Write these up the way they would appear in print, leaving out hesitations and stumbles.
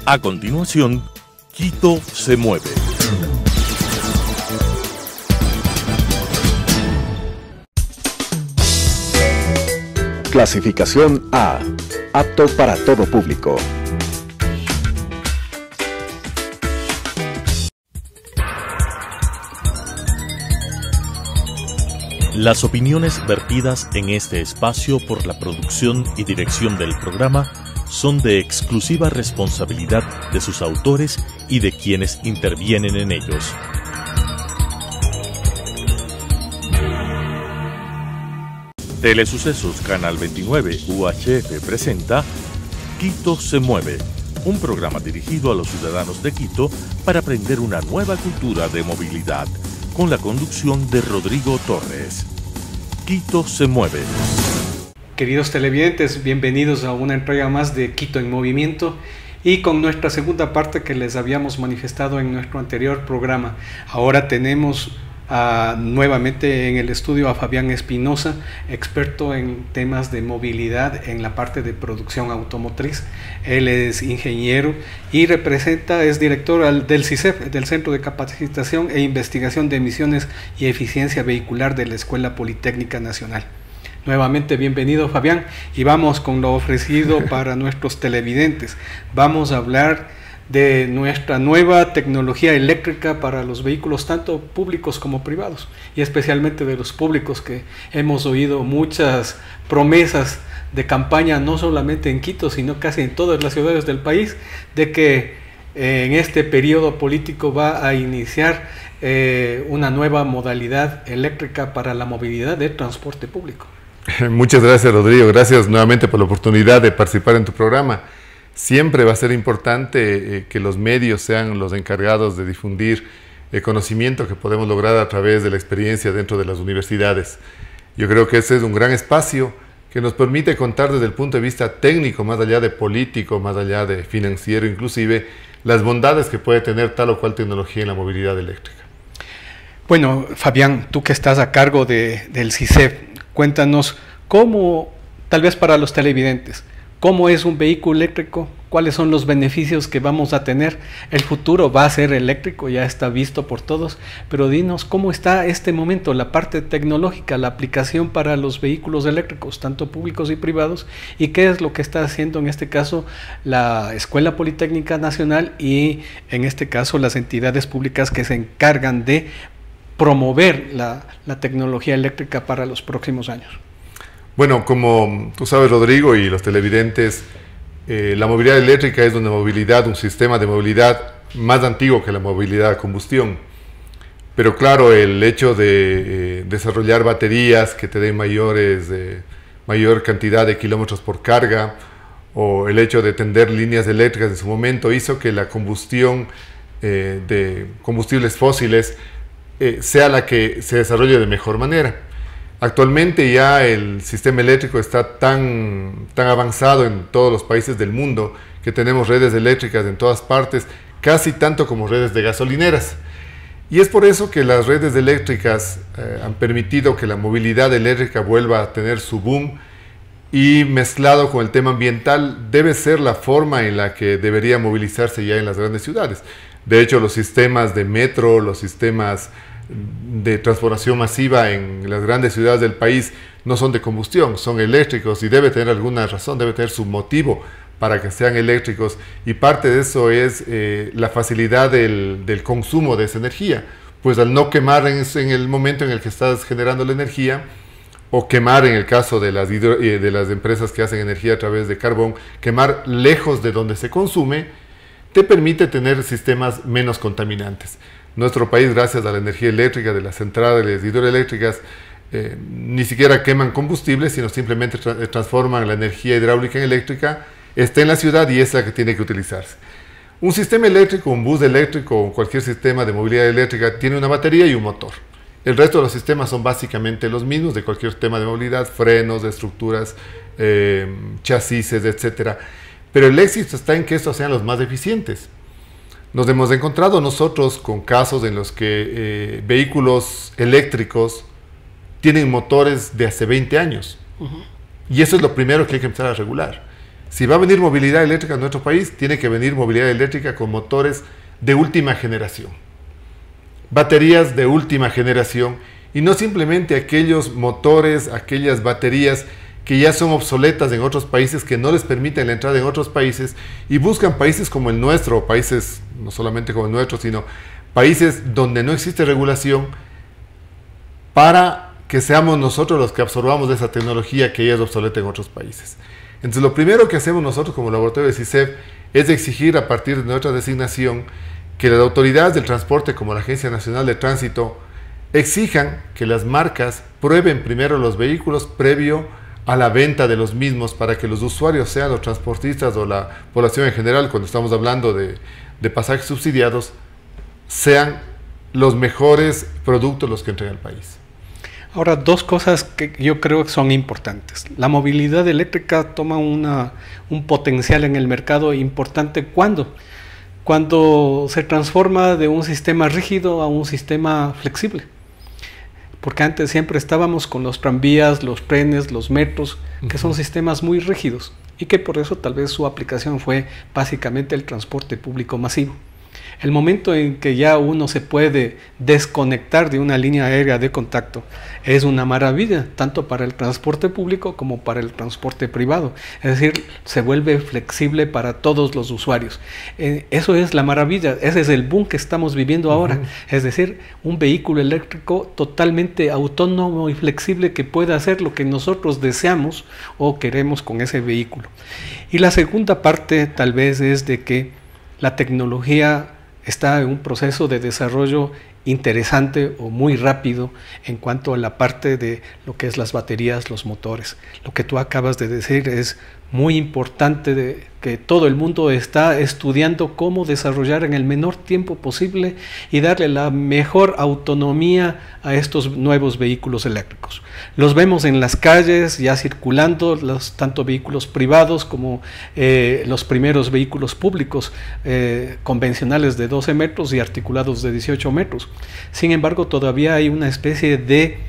A continuación, Quito se mueve. Clasificación A. Apto para todo público. Las opiniones vertidas en este espacio por la producción y dirección del programa son de exclusiva responsabilidad de sus autores y de quienes intervienen en ellos. Telesucesos Canal 29 UHF presenta Quito se mueve, un programa dirigido a los ciudadanos de Quito para aprender una nueva cultura de movilidad, con la conducción de Rodrigo Torres. Quito se mueve. Queridos televidentes, bienvenidos a una entrega más de Quito en Movimiento y con nuestra segunda parte que les habíamos manifestado en nuestro anterior programa. Ahora tenemos nuevamente en el estudio a Fabián Espinosa, experto en temas de movilidad en la parte de producción automotriz. Él es ingeniero y es director del CICEF, del Centro de Capacitación e Investigación de Emisiones y Eficiencia Vehicular de la Escuela Politécnica Nacional. Nuevamente bienvenido, Fabián, y vamos con lo ofrecido para nuestros televidentes. Vamos a hablar de nuestra nueva tecnología eléctrica para los vehículos tanto públicos como privados, y especialmente de los públicos, que hemos oído muchas promesas de campaña, no solamente en Quito, sino casi en todas las ciudades del país, de que en este periodo político va a iniciar una nueva modalidad eléctrica para la movilidad de transporte público. Muchas gracias, Rodrigo. Gracias nuevamente por la oportunidad de participar en tu programa. Siempre va a ser importante que los medios sean los encargados de difundir el conocimiento que podemos lograr a través de la experiencia dentro de las universidades. Yo creo que ese es un gran espacio que nos permite contar desde el punto de vista técnico, más allá de político, más allá de financiero inclusive, las bondades que puede tener tal o cual tecnología en la movilidad eléctrica. Bueno, Fabián, tú que estás a cargo del CICEF, cuéntanos cómo, tal vez para los televidentes, ¿cómo es un vehículo eléctrico? ¿Cuáles son los beneficios que vamos a tener? El futuro va a ser eléctrico, ya está visto por todos, pero dinos cómo está este momento, la parte tecnológica, la aplicación para los vehículos eléctricos, tanto públicos y privados, y qué es lo que está haciendo en este caso la Escuela Politécnica Nacional y en este caso las entidades públicas que se encargan de promover la tecnología eléctrica para los próximos años. Bueno, como tú sabes, Rodrigo, y los televidentes, la movilidad eléctrica es una movilidad, un sistema de movilidad más antiguo que la movilidad a combustión. Pero claro, el hecho de desarrollar baterías que te den mayor cantidad de kilómetros por carga, o el hecho de tender líneas eléctricas en su momento, hizo que la combustión de combustibles fósiles sea la que se desarrolle de mejor manera. Actualmente ya el sistema eléctrico está tan avanzado en todos los países del mundo que tenemos redes eléctricas en todas partes, casi tanto como redes de gasolineras. Y es por eso que las redes eléctricas han permitido que la movilidad eléctrica vuelva a tener su boom, y mezclado con el tema ambiental debe ser la forma en la que debería movilizarse ya en las grandes ciudades. De hecho, los sistemas de metro, los sistemas de transportación masiva en las grandes ciudades del país no son de combustión, son eléctricos, y debe tener alguna razón, debe tener su motivo para que sean eléctricos, y parte de eso es la facilidad del consumo de esa energía, pues al no quemar en el momento en el que estás generando la energía, o quemar en el caso de las empresas que hacen energía a través de carbón, quemar lejos de donde se consume, te permite tener sistemas menos contaminantes. Nuestro país, gracias a la energía eléctrica de las centrales hidroeléctricas, ni siquiera queman combustible, sino simplemente transforman la energía hidráulica en eléctrica, está en la ciudad y es la que tiene que utilizarse. Un sistema eléctrico, un bus eléctrico o cualquier sistema de movilidad eléctrica tiene una batería y un motor. El resto de los sistemas son básicamente los mismos de cualquier sistema de movilidad: frenos, estructuras, chasis, etc. Pero el éxito está en que estos sean los más eficientes. Nos hemos encontrado nosotros con casos en los que vehículos eléctricos tienen motores de hace 20 años. Y eso es lo primero que hay que empezar a regular. Si va a venir movilidad eléctrica en nuestro país, tiene que venir movilidad eléctrica con motores de última generación, baterías de última generación, y no simplemente aquellos motores, aquellas baterías que ya son obsoletas en otros países, que no les permiten la entrada en otros países, y buscan países como el nuestro, países no solamente como el nuestro, sino países donde no existe regulación, para que seamos nosotros los que absorbamos de esa tecnología que ya es obsoleta en otros países. Entonces, lo primero que hacemos nosotros como laboratorio de CICEF es exigir, a partir de nuestra designación, que las autoridades del transporte, como la Agencia Nacional de Tránsito, exijan que las marcas prueben primero los vehículos previo a la venta de los mismos, para que los usuarios, sean los transportistas o la población en general, cuando estamos hablando de pasajes subsidiados, sean los mejores productos los que entren al país. Ahora, dos cosas que yo creo que son importantes. La movilidad eléctrica toma un potencial en el mercado importante. Cuando se transforma de un sistema rígido a un sistema flexible. Porque antes siempre estábamos con los tranvías, los trenes, los metros, que son sistemas muy rígidos, y que por eso tal vez su aplicación fue básicamente el transporte público masivo. El momento en que ya uno se puede desconectar de una línea aérea de contacto es una maravilla, tanto para el transporte público como para el transporte privado. Es decir, se vuelve flexible para todos los usuarios. Eso es la maravilla, ese es el boom que estamos viviendo ahora. Es decir, un vehículo eléctrico totalmente autónomo y flexible que pueda hacer lo que nosotros deseamos o queremos con ese vehículo. Y la segunda parte tal vez es de que la tecnología está en un proceso de desarrollo interesante o muy rápido en cuanto a la parte de lo que es las baterías, los motores. Lo que tú acabas de decir es muy importante, de que todo el mundo está estudiando cómo desarrollar en el menor tiempo posible y darle la mejor autonomía a estos nuevos vehículos eléctricos. Los vemos en las calles ya circulando, tanto vehículos privados como los primeros vehículos públicos convencionales de 12 metros y articulados de 18 metros. Sin embargo, todavía hay una especie de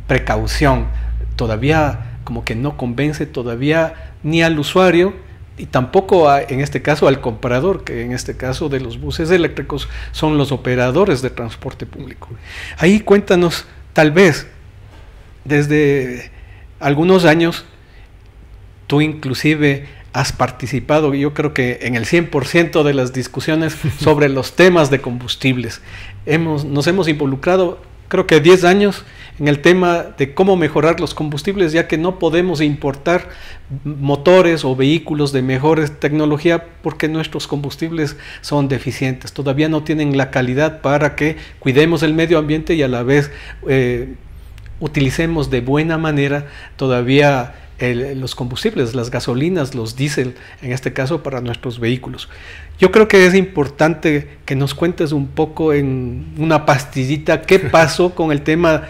precaución, todavía como que no convence todavía ni al usuario y tampoco en este caso al comprador, que en este caso de los buses eléctricos son los operadores de transporte público. Ahí cuéntanos, tal vez desde algunos años tú inclusive has participado, yo creo que en el 100% de las discusiones sobre los temas de combustibles. Nos hemos involucrado, creo que 10 años, en el tema de cómo mejorar los combustibles, ya que no podemos importar motores o vehículos de mejor tecnología porque nuestros combustibles son deficientes, todavía no tienen la calidad para que cuidemos el medio ambiente y a la vez utilicemos de buena manera todavía los combustibles, las gasolinas, los diésel, en este caso para nuestros vehículos. Yo creo que es importante que nos cuentes un poco en una pastillita qué pasó con el tema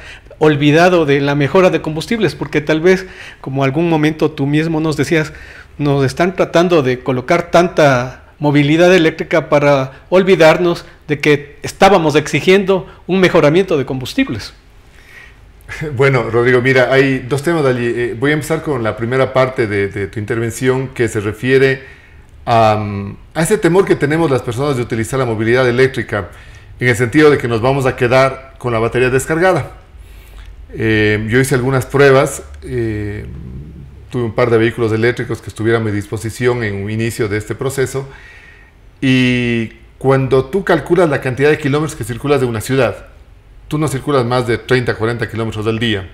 olvidado de la mejora de combustibles, porque tal vez, como algún momento tú mismo nos decías, nos están tratando de colocar tanta movilidad eléctrica para olvidarnos de que estábamos exigiendo un mejoramiento de combustibles. Bueno, Rodrigo, mira, hay dos temas allí. Voy a empezar con la primera parte de tu intervención, que se refiere a ese temor que tenemos las personas de utilizar la movilidad eléctrica, en el sentido de que nos vamos a quedar con la batería descargada. Yo hice algunas pruebas, tuve un par de vehículos eléctricos que estuvieron a mi disposición en un inicio de este proceso, y cuando tú calculas la cantidad de kilómetros que circulas de una ciudad, tú no circulas más de 30, 40 kilómetros al día,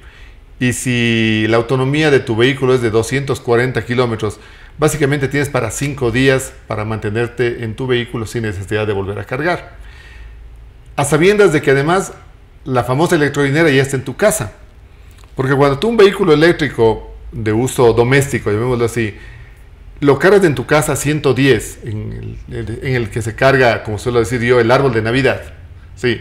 y si la autonomía de tu vehículo es de 240 kilómetros, básicamente tienes para 5 días para mantenerte en tu vehículo sin necesidad de volver a cargar. A sabiendas de que además la famosa electrolinera ya está en tu casa, porque cuando tú un vehículo eléctrico de uso doméstico, llamémoslo así, lo cargas en tu casa a 110, en el que se carga, como suelo decir yo, el árbol de Navidad, sí.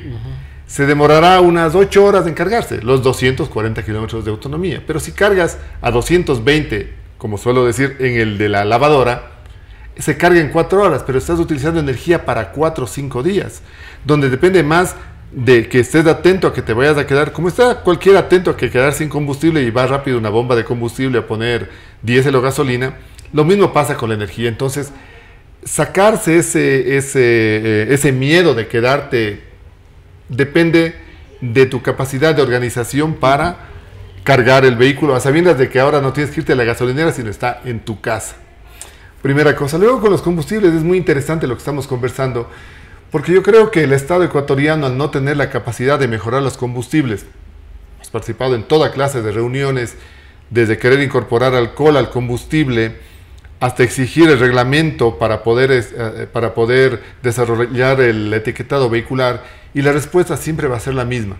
Se demorará unas 8 horas en cargarse, los 240 kilómetros de autonomía. Pero si cargas a 220, como suelo decir, en el de la lavadora, se carga en 4 horas, pero estás utilizando energía para 4 o 5 días, donde depende más de que estés atento a que te vayas a quedar, como está cualquier atento a que quedar sin combustible y va rápido una bomba de combustible a poner diésel o gasolina, Lo mismo pasa con la energía. Entonces, sacarse ese miedo de quedarte depende de tu capacidad de organización para cargar el vehículo, a sabiendas de que ahora no tienes que irte a la gasolinera, sino está en tu casa. Primera cosa. Luego, con los combustibles es muy interesante lo que estamos conversando, porque yo creo que el Estado ecuatoriano, al no tener la capacidad de mejorar los combustibles, hemos participado en toda clase de reuniones, desde querer incorporar alcohol al combustible hasta exigir el reglamento para poder desarrollar el etiquetado vehicular, y la respuesta siempre va a ser la misma.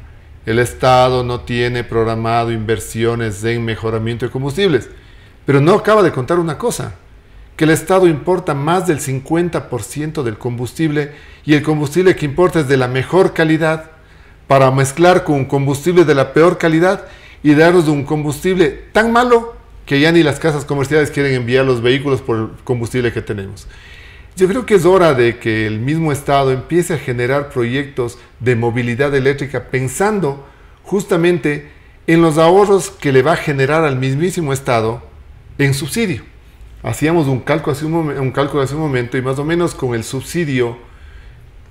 El Estado no tiene programado inversiones en mejoramiento de combustibles. Pero no acaba de contar una cosa, que el Estado importa más del 50% del combustible, y el combustible que importa es de la mejor calidad, para mezclar con un combustible de la peor calidad y darnos de un combustible tan malo que ya ni las casas comerciales quieren enviar los vehículos por el combustible que tenemos. Yo creo que es hora de que el mismo Estado empiece a generar proyectos de movilidad eléctrica pensando justamente en los ahorros que le va a generar al mismísimo Estado en subsidio. Hacíamos un cálculo hace un momento, y más o menos con el subsidio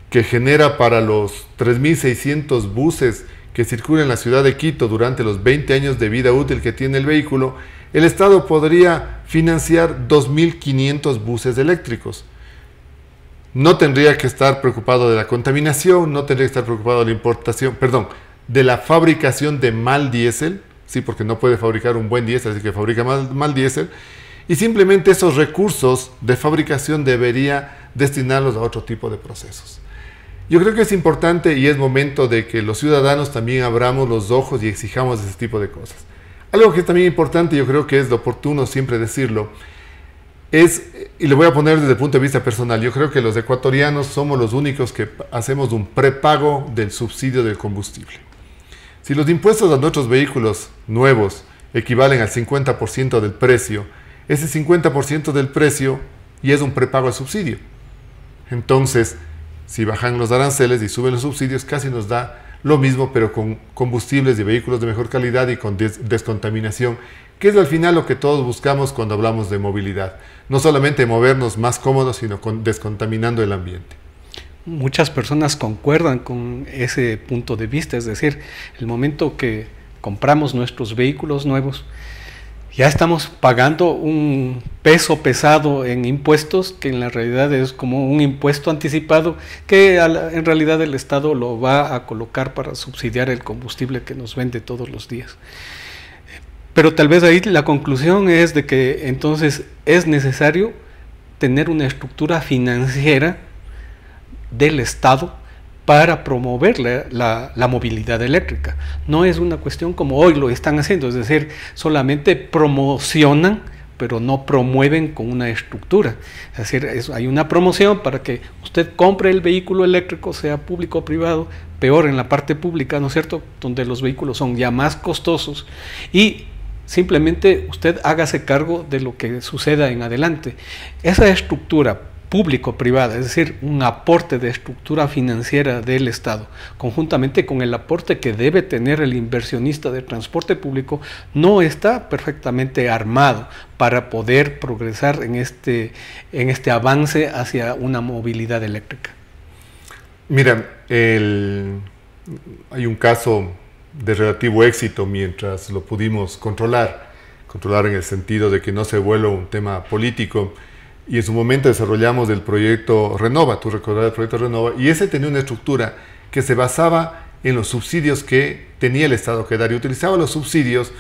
que genera para los 3.600 buses que circulan en la ciudad de Quito durante los 20 años de vida útil que tiene el vehículo, el Estado podría financiar 2.500 buses eléctricos. No tendría que estar preocupado de la contaminación, no tendría que estar preocupado de la importación, de la fabricación de mal diésel, sí, porque no puede fabricar un buen diésel, así que fabrica mal diésel, y simplemente esos recursos de fabricación debería destinarlos a otro tipo de procesos. Yo creo que es importante y es momento de que los ciudadanos también abramos los ojos y exijamos ese tipo de cosas. Algo que es también importante, yo creo que es oportuno siempre decirlo, y lo voy a poner desde el punto de vista personal, yo creo que los ecuatorianos somos los únicos que hacemos un prepago del subsidio del combustible. Si los impuestos a nuestros vehículos nuevos equivalen al 50% del precio, ese 50% del precio ya es un prepago al subsidio. Entonces, si bajan los aranceles y suben los subsidios, casi nos da lo mismo, pero con combustibles y vehículos de mejor calidad y con descontaminación, que es al final lo que todos buscamos cuando hablamos de movilidad. No solamente movernos más cómodos, sino descontaminando el ambiente. Muchas personas concuerdan con ese punto de vista, es decir, el momento que compramos nuestros vehículos nuevos, ya estamos pagando un peso pesado en impuestos, que en la realidad es como un impuesto anticipado, que en realidad el Estado lo va a colocar para subsidiar el combustible que nos vende todos los días. Pero tal vez ahí la conclusión es de que entonces es necesario tener una estructura financiera del Estado para promover la movilidad eléctrica. No es una cuestión como hoy lo están haciendo, es decir, solamente promocionan, pero no promueven con una estructura. Es decir, hay una promoción para que usted compre el vehículo eléctrico, sea público o privado, peor en la parte pública, ¿no es cierto?, donde los vehículos son ya más costosos, y simplemente usted hágase cargo de lo que suceda en adelante. Esa estructura público-privada, es decir, un aporte de estructura financiera del Estado, conjuntamente con el aporte que debe tener el inversionista de transporte público, no está perfectamente armado para poder progresar en este avance hacia una movilidad eléctrica. Mira, hay un caso de relativo éxito mientras lo pudimos controlar en el sentido de que no se vuelva un tema político. Y en su momento desarrollamos el proyecto Renova, tú recordarás el proyecto Renova, y ese tenía una estructura que se basaba en los subsidios que tenía el Estado que dar, y utilizaba los subsidios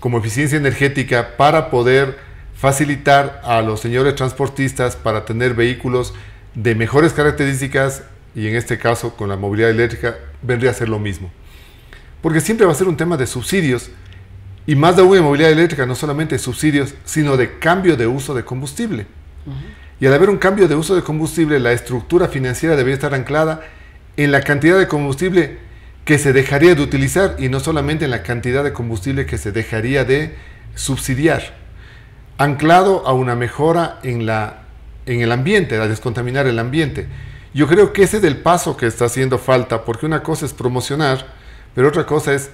como eficiencia energética para poder facilitar a los señores transportistas para tener vehículos de mejores características, y en este caso con la movilidad eléctrica vendría a ser lo mismo. Porque siempre va a ser un tema de subsidios, y más de aún en movilidad eléctrica, no solamente de subsidios, sino de cambio de uso de combustible. Y al haber un cambio de uso de combustible, la estructura financiera debería estar anclada en la cantidad de combustible que se dejaría de utilizar y no solamente en la cantidad de combustible que se dejaría de subsidiar, anclado a una mejora en el ambiente, a descontaminar el ambiente. Yo creo que ese es el paso que está haciendo falta, porque una cosa es promocionar, pero otra cosa es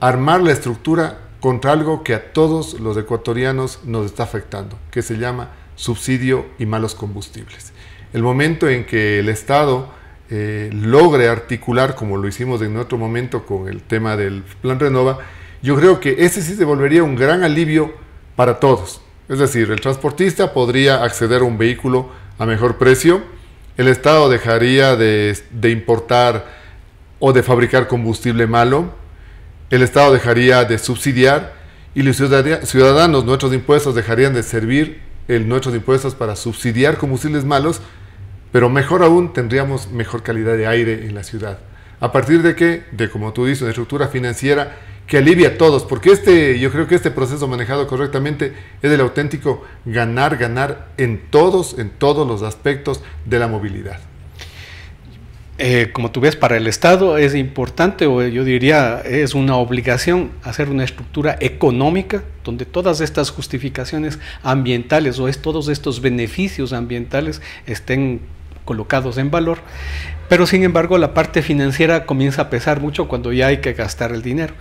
armar la estructura contra algo que a todos los ecuatorianos nos está afectando, que se llama subsidio y malos combustibles. El momento en que el Estado logre articular, como lo hicimos en otro momento con el tema del Plan Renova, yo creo que ese sí se volvería un gran alivio para todos. Es decir, el transportista podría acceder a un vehículo a mejor precio, el Estado dejaría de importar o de fabricar combustible malo, el Estado dejaría de subsidiar y los ciudadanos, nuestros impuestos dejarían de servir nuestros impuestos para subsidiar combustibles malos, pero mejor aún tendríamos mejor calidad de aire en la ciudad. ¿A partir de qué? De, como tú dices, una estructura financiera que alivia a todos, porque yo creo que este proceso manejado correctamente es el auténtico ganar, ganar en todos los aspectos de la movilidad. Como tú ves, para el Estado es importante, o yo diría es una obligación, hacer una estructura económica donde todas estas justificaciones ambientales o todos estos beneficios ambientales estén colocados en valor, pero sin embargo la parte financiera comienza a pesar mucho cuando ya hay que gastar el dinero.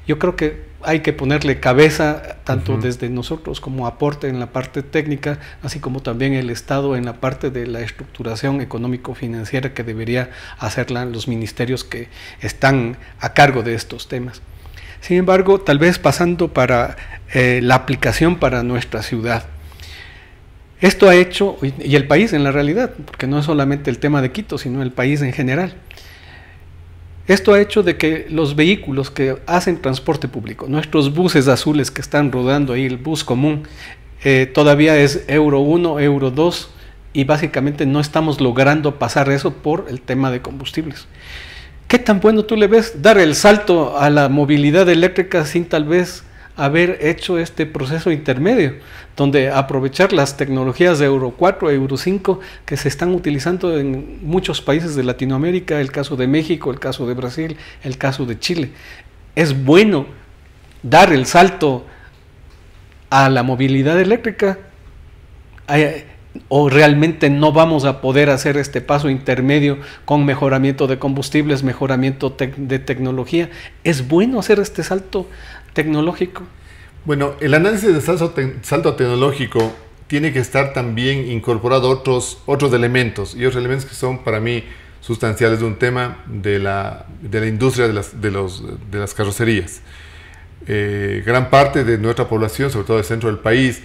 Yo creo que hay que ponerle cabeza tanto desde nosotros como aporte en la parte técnica, así como también el Estado en la parte de la estructuración económico-financiera que debería hacerla los ministerios que están a cargo de estos temas. Sin embargo, tal vez pasando para la aplicación para nuestra ciudad. Esto ha hecho, y el país en la realidad, porque no es solamente el tema de Quito, sino el país en general. Esto ha hecho de que los vehículos que hacen transporte público, nuestros buses azules que están rodando ahí, el bus común, todavía es Euro 1, Euro 2, y básicamente no estamos logrando pasar eso por el tema de combustibles. ¿Qué tan bueno tú le ves dar el salto a la movilidad eléctrica sin tal vez haber hecho este proceso intermedio, donde aprovechar las tecnologías de Euro 4, Euro 5, que se están utilizando en muchos países de Latinoamérica, el caso de México, el caso de Brasil, el caso de Chile? ¿Es bueno dar el salto a la movilidad eléctrica? ¿O realmente no vamos a poder hacer este paso intermedio con mejoramiento de combustibles, mejoramiento de tecnología? ¿Es bueno hacer este salto tecnológico? Bueno, el análisis de salto tecnológico tiene que estar también incorporado otros elementos, y otros elementos que son para mí sustanciales de un tema de la industria de las carrocerías. Gran parte de nuestra población, sobre todo el centro del país,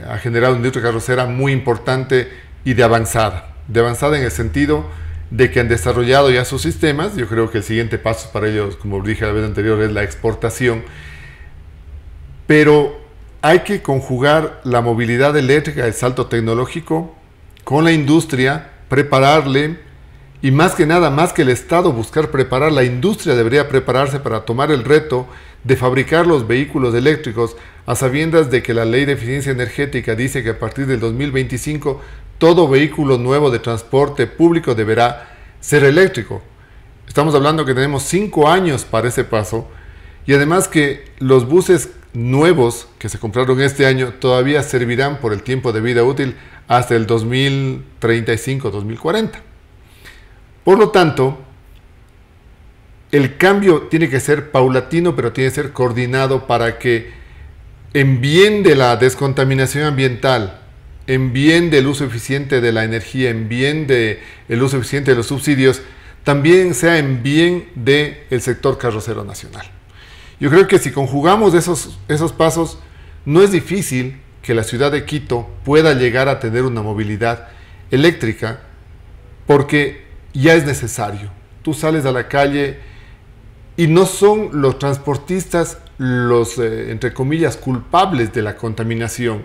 ha generado una industria carrocera muy importante y de avanzada en el sentido de que han desarrollado ya sus sistemas. Yo creo que el siguiente paso para ellos, como dije la vez anterior, es la exportación, pero hay que conjugar la movilidad eléctrica, el salto tecnológico, con la industria, prepararle, y más que nada, más que el Estado buscar preparar, la industria debería prepararse para tomar el reto de fabricar los vehículos eléctricos, a sabiendas de que la Ley de Eficiencia Energética dice que a partir del 2025 todo vehículo nuevo de transporte público deberá ser eléctrico. Estamos hablando que tenemos 5 años para ese paso, y además que los buses nuevos que se compraron este año todavía servirán por el tiempo de vida útil hasta el 2035-2040. Por lo tanto, el cambio tiene que ser paulatino, pero tiene que ser coordinado para que, en bien de la descontaminación ambiental, en bien del uso eficiente de la energía, en bien del uso eficiente de los subsidios, también sea en bien del sector carrocero nacional. Yo creo que si conjugamos esos pasos, no es difícil que la ciudad de Quito pueda llegar a tener una movilidad eléctrica, porque ya es necesario. Tú sales a la calle y no son los transportistas los, entre comillas, culpables de la contaminación,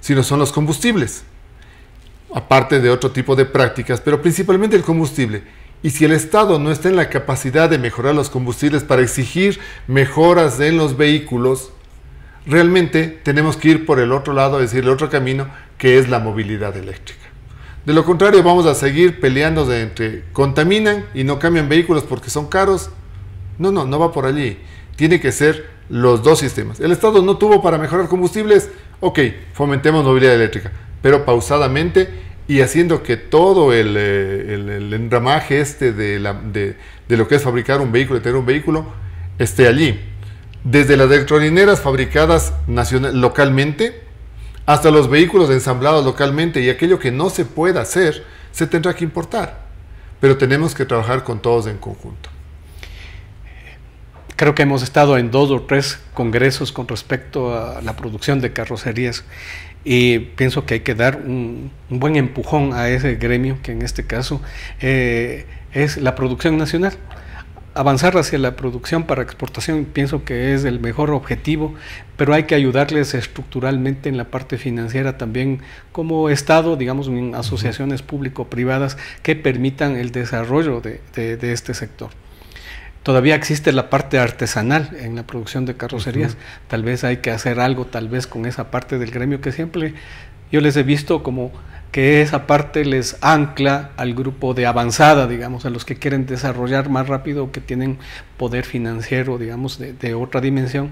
sino son los combustibles, aparte de otro tipo de prácticas, pero principalmente el combustible. Y si el Estado no está en la capacidad de mejorar los combustibles para exigir mejoras en los vehículos, realmente tenemos que ir por el otro lado, es decir, el otro camino, que es la movilidad eléctrica. De lo contrario, vamos a seguir peleando entre contaminan y no cambian vehículos porque son caros. No va por allí. Tiene que ser los dos sistemas. El Estado no tuvo para mejorar combustibles, ok, fomentemos movilidad eléctrica, pero pausadamente y haciendo que todo el enramaje de lo que es fabricar un vehículo y tener un vehículo esté allí. desde las electrolineras fabricadas localmente hasta los vehículos ensamblados localmente, y aquello que no se pueda hacer se tendrá que importar, pero tenemos que trabajar con todos en conjunto. Creo que hemos estado en 2 o 3 congresos con respecto a la producción de carrocerías y pienso que hay que dar un buen empujón a ese gremio, que en este caso es la producción nacional. Avanzar hacia la producción para exportación pienso que es el mejor objetivo, pero hay que ayudarles estructuralmente en la parte financiera también como Estado, digamos, en asociaciones público-privadas que permitan el desarrollo de este sector. Todavía existe la parte artesanal en la producción de carrocerías, tal vez hay que hacer algo tal vez con esa parte del gremio que siempre yo les he visto como que esa parte les ancla al grupo de avanzada, digamos, a los que quieren desarrollar más rápido, que tienen poder financiero, digamos, de otra dimensión,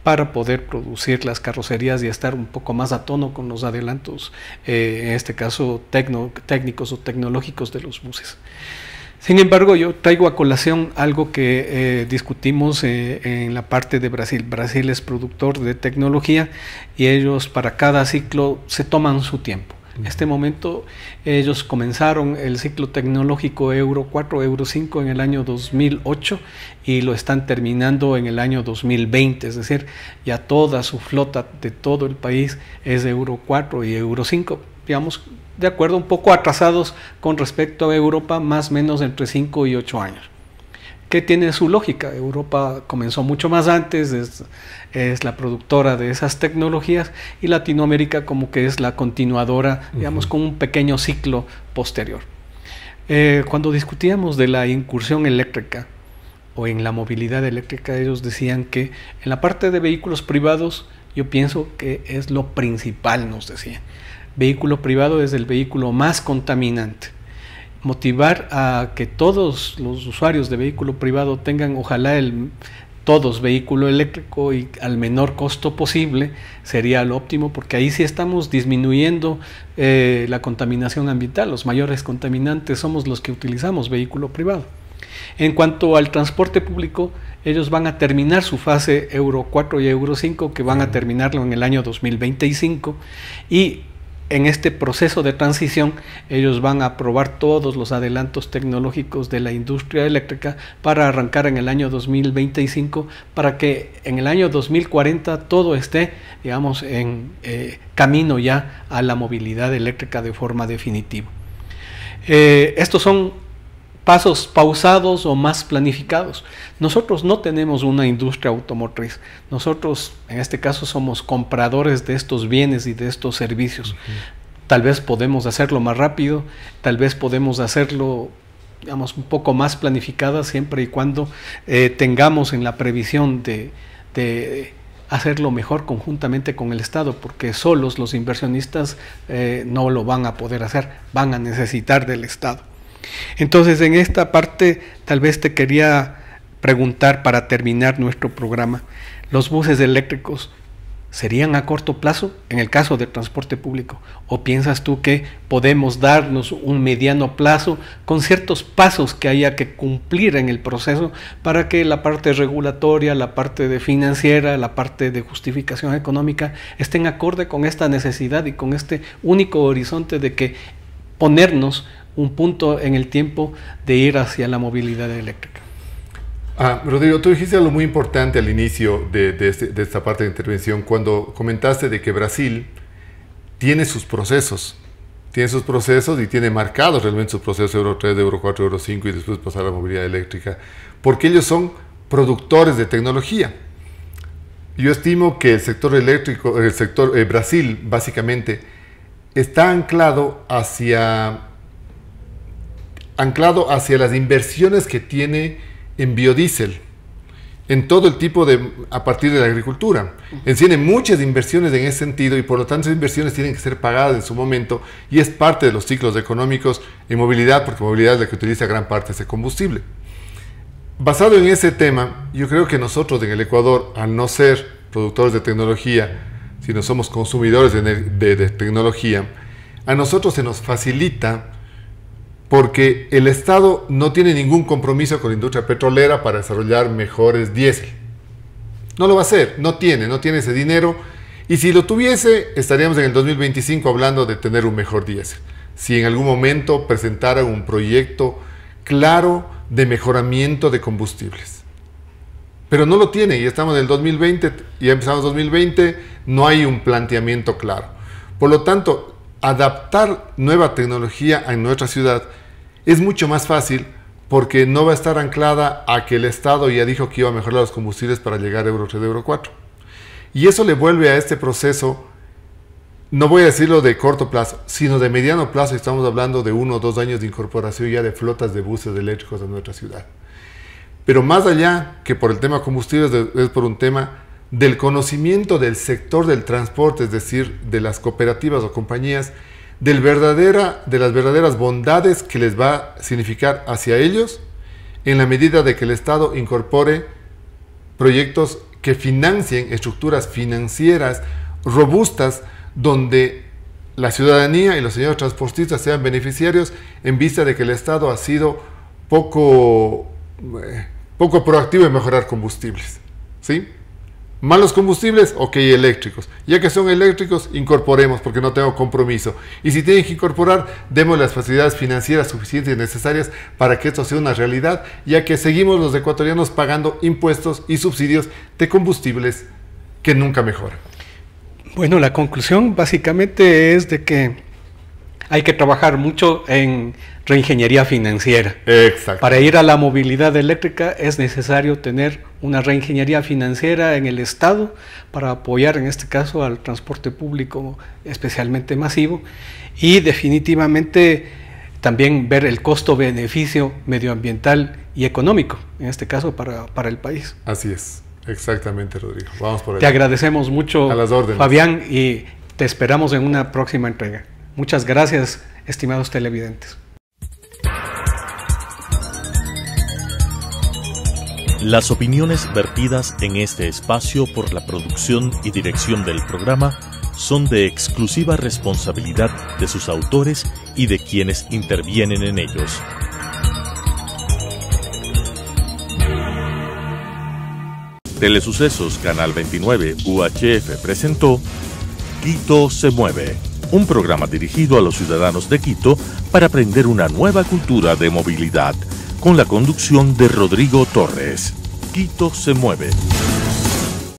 para poder producir las carrocerías y estar un poco más a tono con los adelantos, en este caso técnicos o tecnológicos de los buses. Sin embargo, yo traigo a colación algo que discutimos en la parte de Brasil. Brasil es productor de tecnología y ellos para cada ciclo se toman su tiempo. En este momento ellos comenzaron el ciclo tecnológico Euro 4, Euro 5 en el año 2008 y lo están terminando en el año 2020, es decir, ya toda su flota de todo el país es Euro 4 y Euro 5, digamos, de acuerdo, un poco atrasados con respecto a Europa, más o menos entre 5 y 8 años. ¿Qué tiene su lógica? Europa comenzó mucho más antes, es la productora de esas tecnologías, y Latinoamérica como que es la continuadora, digamos, con un pequeño ciclo posterior. Cuando discutíamos de la incursión eléctrica o en la movilidad eléctrica, ellos decían que en la parte de vehículos privados, yo pienso que es lo principal, nos decían. Vehículo privado es el vehículo más contaminante. Motivar a que todos los usuarios de vehículo privado tengan, ojalá, todos vehículo eléctrico y al menor costo posible, sería lo óptimo, porque ahí sí estamos disminuyendo la contaminación ambiental. Los mayores contaminantes somos los que utilizamos vehículo privado. En cuanto al transporte público, ellos van a terminar su fase Euro 4 y Euro 5, que van a terminarlo en el año 2025, y en este proceso de transición ellos van a aprobar todos los adelantos tecnológicos de la industria eléctrica para arrancar en el año 2025, para que en el año 2040 todo esté, digamos, en camino ya a la movilidad eléctrica de forma definitiva. Estos son pasos pausados o más planificados. Nosotros no tenemos una industria automotriz. Nosotros, en este caso, somos compradores de estos bienes y de estos servicios. Tal vez podemos hacerlo más rápido, tal vez podemos hacerlo, digamos, un poco más planificada, siempre y cuando tengamos en la previsión de hacerlo mejor conjuntamente con el Estado, porque solos los inversionistas no lo van a poder hacer, van a necesitar del Estado. Entonces, en esta parte tal vez te quería preguntar para terminar nuestro programa, ¿los buses eléctricos serían a corto plazo en el caso del transporte público? ¿O piensas tú que podemos darnos un mediano plazo con ciertos pasos que haya que cumplir en el proceso para que la parte regulatoria, la parte de financiera, la parte de justificación económica estén acorde con esta necesidad y con este único horizonte de que ponernos un punto en el tiempo de ir hacia la movilidad eléctrica? Rodrigo, tú dijiste algo muy importante al inicio de esta parte de intervención, cuando comentaste de que Brasil tiene sus procesos y tiene marcados realmente sus procesos Euro 3, Euro 4, Euro 5 y después pasar a la movilidad eléctrica, porque ellos son productores de tecnología. Yo estimo que el sector eléctrico, Brasil básicamente está anclado hacia las inversiones que tiene en biodiesel, en todo el tipo a partir de la agricultura. Tiene muchas inversiones en ese sentido y por lo tanto esas inversiones tienen que ser pagadas en su momento y es parte de los ciclos económicos en movilidad, porque movilidad es la que utiliza gran parte de ese combustible. Basado en ese tema, yo creo que nosotros en el Ecuador, al no ser productores de tecnología, sino somos consumidores de tecnología, a nosotros se nos facilita porque el Estado no tiene ningún compromiso con la industria petrolera para desarrollar mejores diésel. No lo va a hacer, no tiene ese dinero. Y si lo tuviese, estaríamos en el 2025 hablando de tener un mejor diésel. Si en algún momento presentaran un proyecto claro de mejoramiento de combustibles. Pero no lo tiene, y estamos en el 2020, ya empezamos 2020, no hay un planteamiento claro. Por lo tanto, adaptar nueva tecnología en nuestra ciudad es mucho más fácil porque no va a estar anclada a que el Estado ya dijo que iba a mejorar los combustibles para llegar a Euro 3, Euro 4. Y eso le vuelve a este proceso, no voy a decirlo de corto plazo, sino de mediano plazo. Estamos hablando de 1 o 2 años de incorporación ya de flotas de buses eléctricos en nuestra ciudad. Pero más allá que por el tema combustibles, es por un tema del conocimiento del sector del transporte, es decir, de las cooperativas o compañías, de las verdaderas bondades que les va a significar hacia ellos en la medida de que el Estado incorpore proyectos que financien estructuras financieras robustas donde la ciudadanía y los señores transportistas sean beneficiarios en vista de que el Estado ha sido poco proactivo en mejorar combustibles, ¿sí? Malos combustibles, ok, eléctricos. Ya que son eléctricos, incorporemos porque no tengo compromiso. Y si tienen que incorporar, demos las facilidades financieras suficientes y necesarias para que esto sea una realidad, ya que seguimos los ecuatorianos pagando impuestos y subsidios de combustibles que nunca mejoran. Bueno, la conclusión básicamente es de que hay que trabajar mucho en reingeniería financiera. Exacto. Para ir a la movilidad eléctrica es necesario tener una reingeniería financiera en el Estado para apoyar en este caso al transporte público especialmente masivo y definitivamente también ver el costo-beneficio medioambiental y económico, en este caso para el país. Así es, exactamente, Rodrigo. Vamos por ahí. Te agradecemos mucho, a las órdenes, Fabián, y te esperamos en una próxima entrega. Muchas gracias, estimados televidentes. Las opiniones vertidas en este espacio por la producción y dirección del programa son de exclusiva responsabilidad de sus autores y de quienes intervienen en ellos. Telesucesos Canal 29 UHF presentó Quito se mueve, un programa dirigido a los ciudadanos de Quito para aprender una nueva cultura de movilidad, con la conducción de Rodrigo Torres. Quito se mueve.